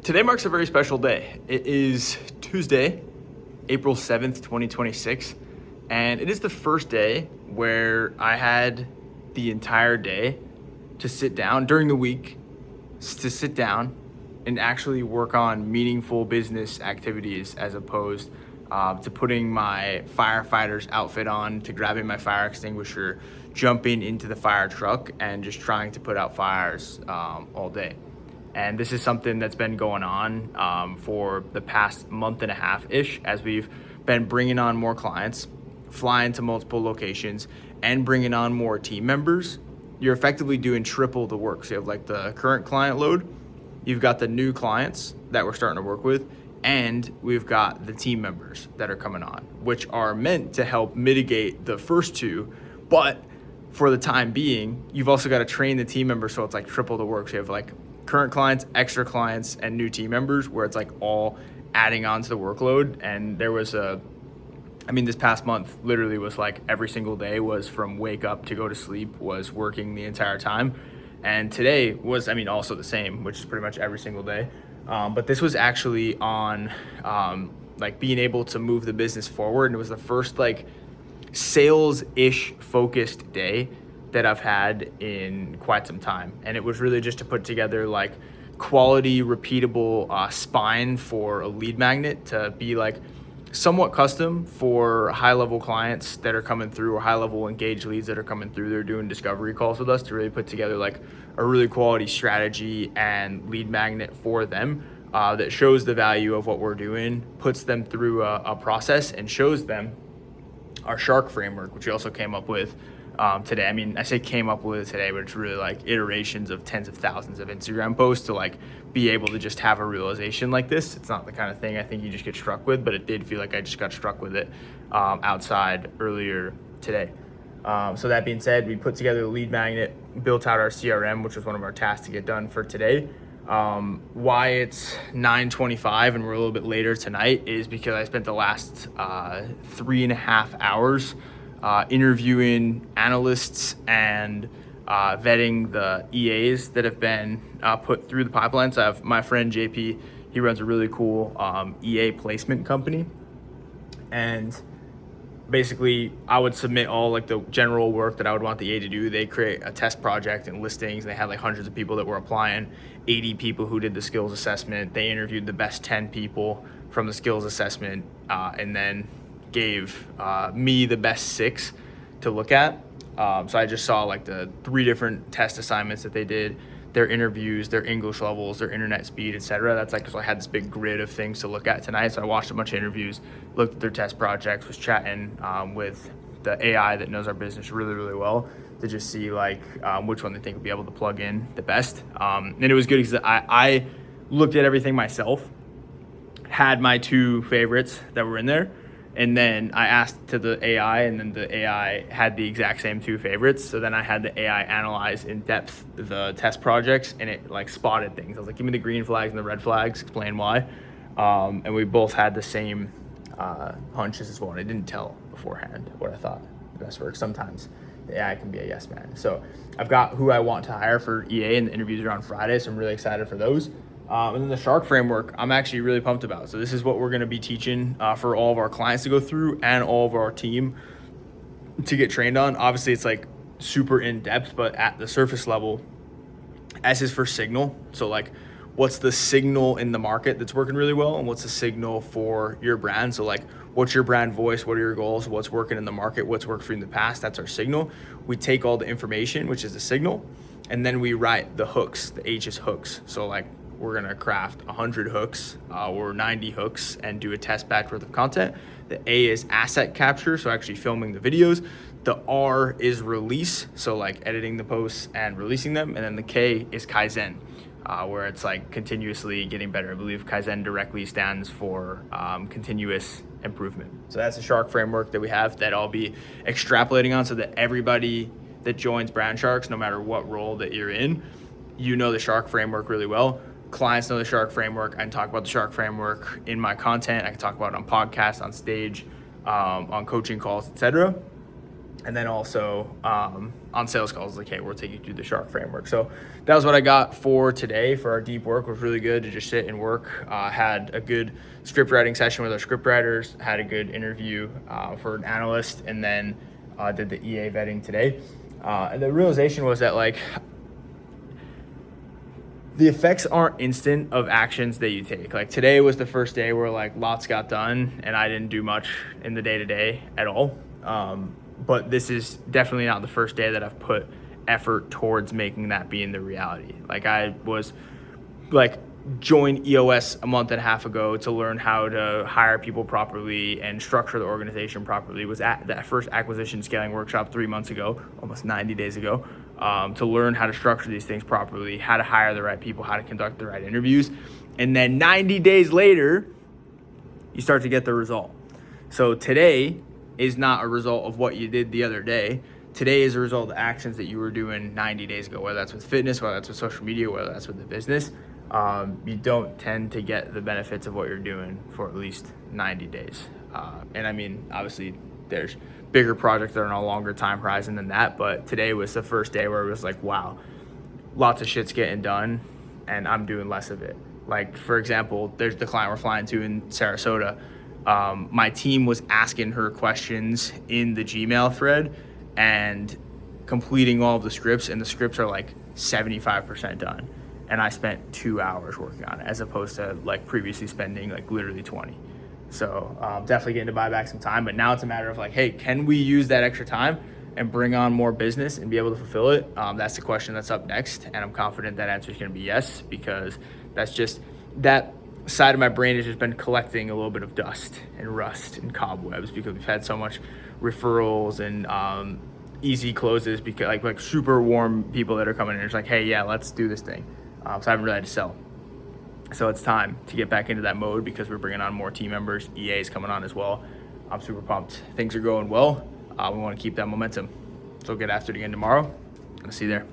Today marks a very special day. It is Tuesday, April 7th, 2026, and it is the first day where I had the entire day to sit down during the week, to sit down and actually work on meaningful business activities as opposed to putting my firefighter's outfit on, to grabbing my fire extinguisher, jumping into the fire truck, and just trying to put out fires all day. And this is something that's been going on for the past month and a half-ish as we've been bringing on more clients, flying to multiple locations, and bringing on more team members. You're effectively doing triple the work. So you have like the current client load, you've got the new clients that we're starting to work with, and we've got the team members that are coming on, which are meant to help mitigate the first two. But for the time being, you've also got to train the team members so it's like triple the work. So you have like current clients, extra clients, and new team members where it's like all adding on to the workload. And there was this past month literally was like every single day was from wake up to go to sleep was working the entire time. And today was, also the same, which is pretty much every single day. But this was actually on being able to move the business forward. And it was the first like sales-ish focused day that I've had in quite some time. And it was really just to put together like quality, repeatable spine for a lead magnet to be like somewhat custom for high-level clients that are coming through, or high-level engaged leads that are coming through. They're doing discovery calls with us to really put together like a really quality strategy and lead magnet for them that shows the value of what we're doing, puts them through a process, and shows them our Shark framework, which we also came up with today. I say came up with it today, but it's really like iterations of tens of thousands of Instagram posts to like be able to just have a realization like this. It's not the kind of thing I think you just get struck with, but it did feel like I just got struck with it outside earlier today. So that being said, we put together the lead magnet, built out our CRM, which was one of our tasks to get done for today. Why it's 9:25 and we're a little bit later tonight is because I spent the last 3.5 hours interviewing analysts and vetting the EAs that have been put through the pipeline. So I have my friend JP, he runs a really cool EA placement company. And basically I would submit all like the general work that I would want the EA to do. They create a test project and listings. They had like hundreds of people that were applying, 80 people who did the skills assessment. They interviewed the best 10 people from the skills assessment and then gave me the best 6 to look at. So I just saw like the 3 different test assignments that they did, their interviews, their English levels, their internet speed, etc. That's like, so I had this big grid of things to look at tonight. So I watched a bunch of interviews, looked at their test projects, was chatting with the AI that knows our business really, really well to just see like which one they think would be able to plug in the best. And it was good because I looked at everything myself, had my 2 favorites that were in there, and then I asked to the AI, and then the AI had the exact same 2 favorites. So then I had the AI analyze in depth the test projects, and it like spotted things. I was like, give me the green flags and the red flags, explain why. And we both had the same hunches as well. And I didn't tell beforehand what I thought the best work. Sometimes the AI can be a yes man. So I've got who I want to hire for EA, and the interviews are on Friday. So I'm really excited for those. And then the Shark framework, I'm actually really pumped about. So this is what we're going to be teaching for all of our clients to go through and all of our team to get trained on. Obviously, it's like super in depth, but at the surface level, S is for signal. So like, what's the signal in the market that's working really well, and what's the signal for your brand? So like, what's your brand voice? What are your goals? What's working in the market? What's worked for you in the past? That's our signal. We take all the information, which is the signal, and then we write the hooks. The H is hooks. So like, we're gonna craft 100 hooks or 90 hooks and do a test batch worth of content. The A is asset capture, so actually filming the videos. The R is release, so like editing the posts and releasing them. And then the K is Kaizen, where it's like continuously getting better. I believe Kaizen directly stands for continuous improvement. So that's the Shark framework that we have that I'll be extrapolating on, so that everybody that joins Brand Sharks, no matter what role that you're in, you know the Shark framework really well. Clients know the Shark framework. I can talk about the Shark framework in my content. I can talk about it on podcasts, on stage, on coaching calls, etc. And then also on sales calls, like, hey, we'll take you through the Shark framework. So that was what I got for today for our deep work. It was really good to just sit and work. Had a good script writing session with our script writers, had a good interview for an analyst, and then did the EA vetting today. And the realization was that, like, the effects aren't instant of actions that you take. Like, today was the first day where, like, lots got done and I didn't do much in the day-to-day at all. But this is definitely not the first day that I've put effort towards making that being the reality. Like, I was like joined EOS a month and a half ago to learn how to hire people properly and structure the organization properly. Was at that first acquisition scaling workshop 3 months ago, almost 90 days ago, to learn how to structure these things properly, how to hire the right people, how to conduct the right interviews. And then 90 days later, you start to get the result. So today is not a result of what you did the other day. Today is a result of the actions that you were doing 90 days ago, whether that's with fitness, whether that's with social media, whether that's with the business. You don't tend to get the benefits of what you're doing for at least 90 days. And I mean, obviously there's bigger projects that are on a longer time horizon than that, but today was the first day where it was like, wow, lots of shit's getting done and I'm doing less of it. Like, for example, there's the client we're flying to in Sarasota. My team was asking her questions in the Gmail thread and completing all of the scripts, and the scripts are like 75% done. And I spent 2 hours working on it as opposed to like previously spending like literally 20. So definitely getting to buy back some time, but now it's a matter of like, hey, can we use that extra time and bring on more business and be able to fulfill it? That's the question that's up next. And I'm confident that answer is going to be yes, because that's just that side of my brain has just been collecting a little bit of dust and rust and cobwebs because we've had so much referrals and easy closes, because like super warm people that are coming in. It's like, hey, yeah, let's do this thing. So I haven't really had to sell. So it's time to get back into that mode because we're bringing on more team members. EA is coming on as well. I'm super pumped. Things are going well. We want to keep that momentum. So get after it again tomorrow. I'll see you there.